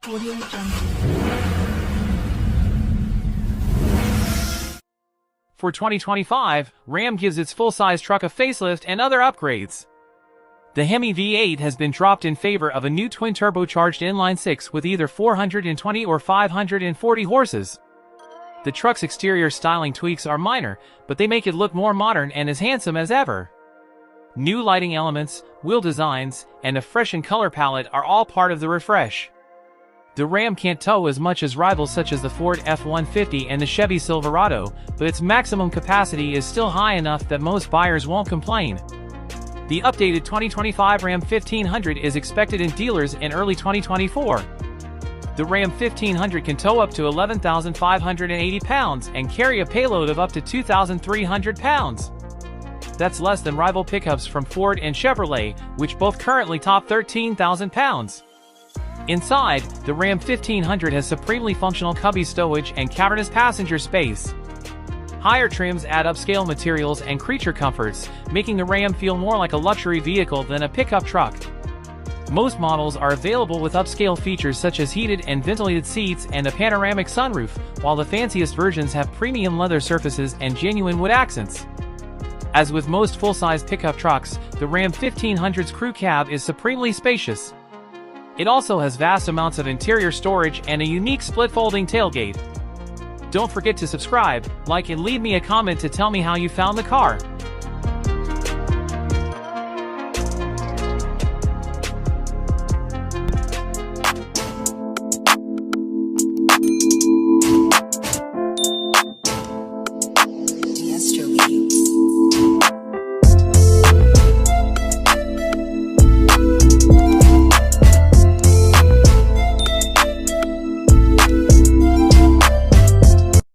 Audio Jungle. For 2025, Ram gives its full-size truck a facelift and other upgrades. The Hemi V-8 has been dropped in favor of a new twin-turbocharged inline-six with either 420 or 540 horses. The truck's exterior styling tweaks are minor, but they make it look more modern and as handsome as ever. New lighting elements, wheel designs, and a freshened color palette are all part of the refresh. The Ram can't tow as much as rivals such as the Ford F-150 and the Chevy Silverado, but its maximum capacity is still high enough that most buyers won't complain. The updated 2025 Ram 1500 is expected in dealers in early 2024. The Ram 1500 can tow up to 11,580 pounds and carry a payload of up to 2,300 pounds. That's less than rival pickups from Ford and Chevrolet, which both currently top 13,000 pounds. Inside, the Ram 1500 has supremely functional cubby stowage and cavernous passenger space. Higher trims add upscale materials and creature comforts, making the Ram feel more like a luxury vehicle than a pickup truck. Most models are available with upscale features such as heated and ventilated seats and a panoramic sunroof, while the fanciest versions have premium leather surfaces and genuine wood accents. As with most full-size pickup trucks, the Ram 1500's crew cab is supremely spacious. It also has vast amounts of interior storage and a unique split-folding tailgate. Don't forget to subscribe, like and leave me a comment to tell me how you found the car.